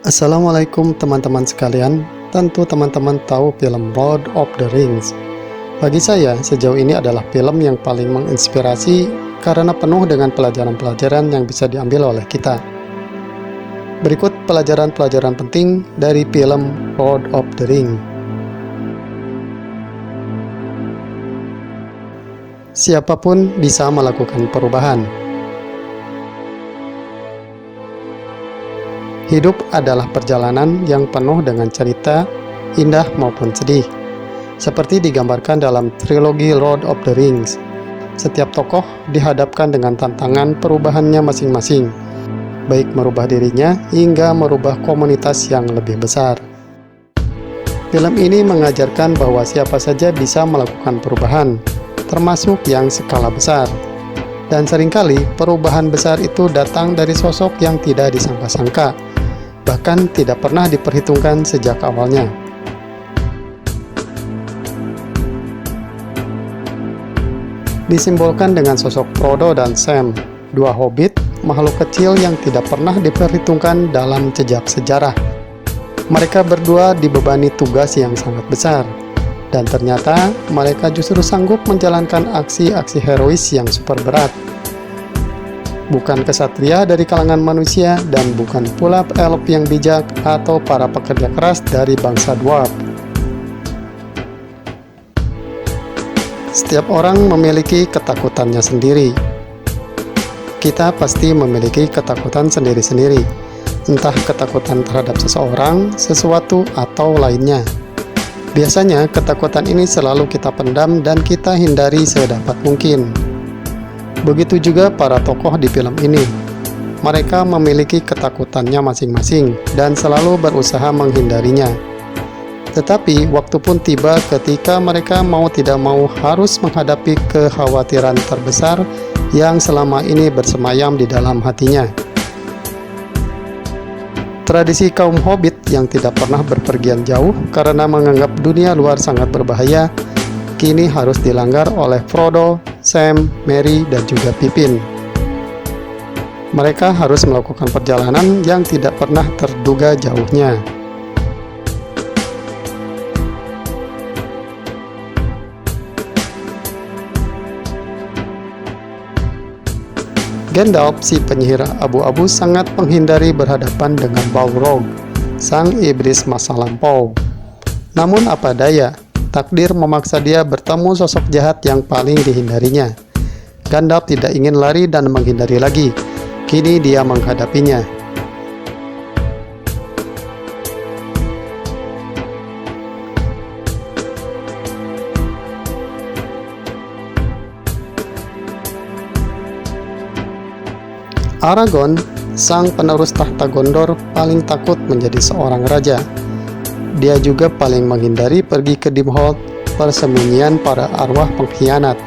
Assalamualaikum teman-teman sekalian. Tentu teman-teman tahu film Lord of the Rings. Bagi saya, sejauh ini adalah film yang paling menginspirasi karena penuh dengan pelajaran-pelajaran yang bisa diambil oleh kita. Berikut pelajaran-pelajaran penting dari film Lord of the Rings. Siapapun bisa melakukan perubahan. Hidup adalah perjalanan yang penuh dengan cerita, indah maupun sedih. Seperti digambarkan dalam trilogi Lord of the Rings, setiap tokoh dihadapkan dengan tantangan perubahannya masing-masing, baik merubah dirinya hingga merubah komunitas yang lebih besar. Film ini mengajarkan bahwa siapa saja bisa melakukan perubahan, termasuk yang skala besar. Dan seringkali perubahan besar itu datang dari sosok yang tidak disangka-sangka, bahkan tidak pernah diperhitungkan sejak awalnya. Disimbolkan dengan sosok Frodo dan Sam, dua hobbit, makhluk kecil yang tidak pernah diperhitungkan dalam jejak sejarah. Mereka berdua dibebani tugas yang sangat besar, dan ternyata mereka justru sanggup menjalankan aksi-aksi herois yang super berat. Bukan kesatria dari kalangan manusia, dan bukan pula elf yang bijak atau para pekerja keras dari bangsa dwarf. Setiap orang memiliki ketakutannya sendiri. Kita pasti memiliki ketakutan sendiri-sendiri, entah ketakutan terhadap seseorang, sesuatu, atau lainnya. Biasanya ketakutan ini selalu kita pendam dan kita hindari sedapat mungkin. Begitu juga para tokoh di film ini. Mereka memiliki ketakutannya masing-masing dan selalu berusaha menghindarinya. Tetapi waktu pun tiba ketika mereka mau tidak mau harus menghadapi kekhawatiran terbesar yang selama ini bersemayam di dalam hatinya. Tradisi kaum hobbit yang tidak pernah berpergian jauh karena menganggap dunia luar sangat berbahaya, kini harus dilanggar oleh Frodo, Sam, Merry, dan juga Pippin. Mereka harus melakukan perjalanan yang tidak pernah terduga jauhnya. Gandalf, si penyihir abu-abu, sangat menghindari berhadapan dengan Balrog, sang iblis masa lampau. Namun apa daya, takdir memaksa dia bertemu sosok jahat yang paling dihindarinya. Gandalf tidak ingin lari dan menghindari lagi. Kini dia menghadapinya. Aragorn, sang penerus tahta Gondor, paling takut menjadi seorang raja. Dia juga paling menghindari pergi ke Dimhold, persembunyian para arwah pengkhianat.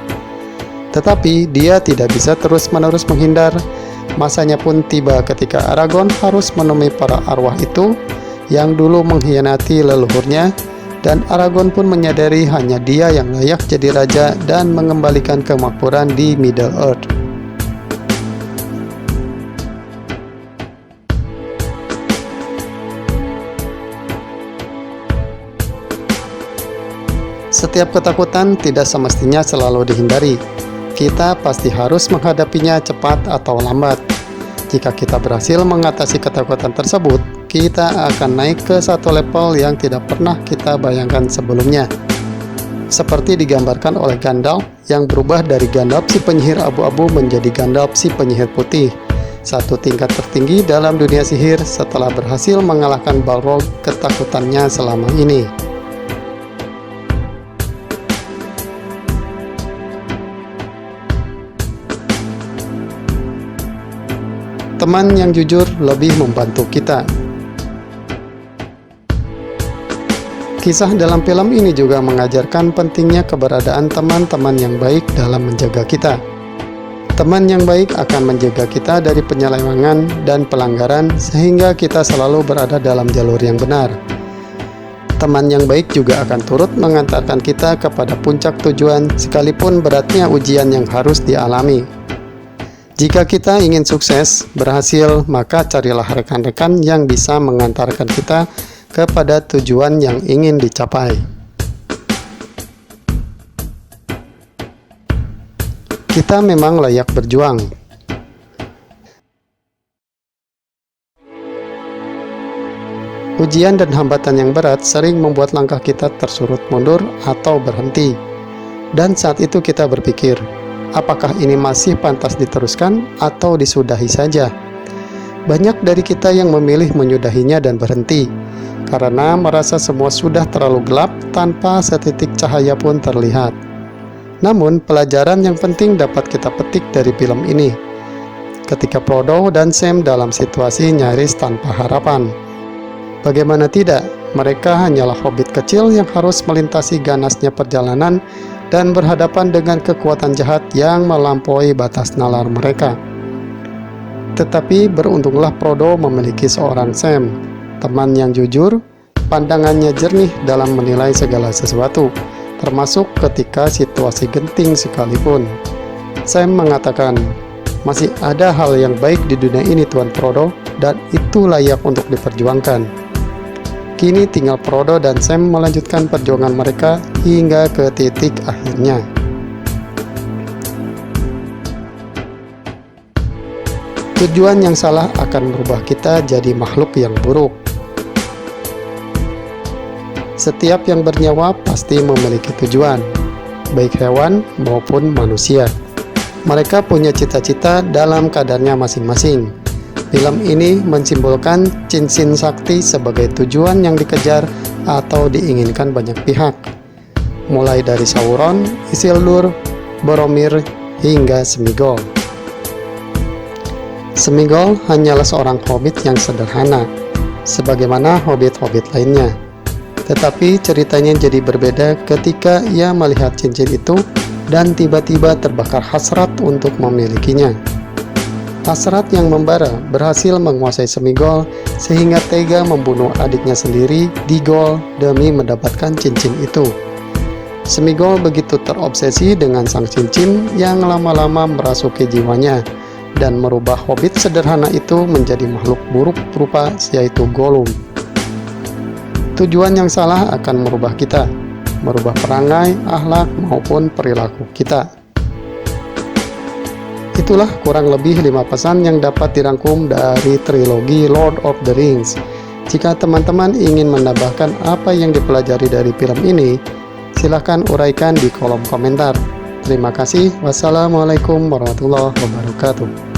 Tetapi dia tidak bisa terus-menerus menghindar. Masanya pun tiba ketika Aragorn harus menemui para arwah itu yang dulu mengkhianati leluhurnya, dan Aragorn pun menyadari hanya dia yang layak jadi raja dan mengembalikan kemakmuran di Middle-earth. Setiap ketakutan tidak semestinya selalu dihindari. Kita pasti harus menghadapinya cepat atau lambat. Jika kita berhasil mengatasi ketakutan tersebut, kita akan naik ke satu level yang tidak pernah kita bayangkan sebelumnya. Seperti digambarkan oleh Gandalf yang berubah dari Gandalf si penyihir abu-abu menjadi Gandalf si penyihir putih. Satu tingkat tertinggi dalam dunia sihir setelah berhasil mengalahkan Balrog ketakutannya selama ini. Teman yang jujur lebih membantu kita. Kisah dalam film ini juga mengajarkan pentingnya keberadaan teman-teman yang baik dalam menjaga kita. Teman yang baik akan menjaga kita dari penyelewengan dan pelanggaran sehingga kita selalu berada dalam jalur yang benar. Teman yang baik juga akan turut mengantarkan kita kepada puncak tujuan sekalipun beratnya ujian yang harus dialami. Jika kita ingin sukses, berhasil, maka carilah rekan-rekan yang bisa mengantarkan kita kepada tujuan yang ingin dicapai. Kita memang layak berjuang. Ujian dan hambatan yang berat sering membuat langkah kita tersurut mundur atau berhenti. Dan saat itu kita berpikir, apakah ini masih pantas diteruskan atau disudahi saja? Banyak dari kita yang memilih menyudahinya dan berhenti, karena merasa semua sudah terlalu gelap tanpa setitik cahaya pun terlihat. Namun, pelajaran yang penting dapat kita petik dari film ini. Ketika Frodo dan Sam dalam situasi nyaris tanpa harapan. Bagaimana tidak, mereka hanyalah hobbit kecil yang harus melintasi ganasnya perjalanan dan berhadapan dengan kekuatan jahat yang melampaui batas nalar mereka. Tetapi beruntunglah Frodo memiliki seorang Sam, teman yang jujur, pandangannya jernih dalam menilai segala sesuatu, termasuk ketika situasi genting sekalipun. Sam mengatakan, "Masih ada hal yang baik di dunia ini, Tuan Frodo, dan itu layak untuk diperjuangkan." Kini tinggal Frodo dan Sam melanjutkan perjuangan mereka hingga ke titik akhirnya. Tujuan yang salah akan merubah kita jadi makhluk yang buruk. Setiap yang bernyawa pasti memiliki tujuan, baik hewan maupun manusia. Mereka punya cita-cita dalam kadarnya masing-masing. Film ini mensimbolkan cincin sakti sebagai tujuan yang dikejar atau diinginkan banyak pihak, mulai dari Sauron, Isildur, Boromir, hingga Sméagol. Sméagol hanyalah seorang hobbit yang sederhana, sebagaimana hobbit-hobbit lainnya. Tetapi ceritanya jadi berbeda ketika ia melihat cincin itu dan tiba-tiba terbakar hasrat untuk memilikinya. Hasrat yang membara berhasil menguasai Sméagol sehingga tega membunuh adiknya sendiri, Digol, demi mendapatkan cincin itu. Sméagol begitu terobsesi dengan sang cincin yang lama-lama merasuki jiwanya dan merubah hobbit sederhana itu menjadi makhluk buruk berupa yaitu Gollum. Tujuan yang salah akan merubah kita, merubah perangai, akhlak maupun perilaku kita. Itulah kurang lebih 5 pesan yang dapat dirangkum dari trilogi Lord of the Rings. Jika teman-teman ingin menambahkan apa yang dipelajari dari film ini, silahkan uraikan di kolom komentar. Terima kasih. Wassalamualaikum warahmatullahi wabarakatuh.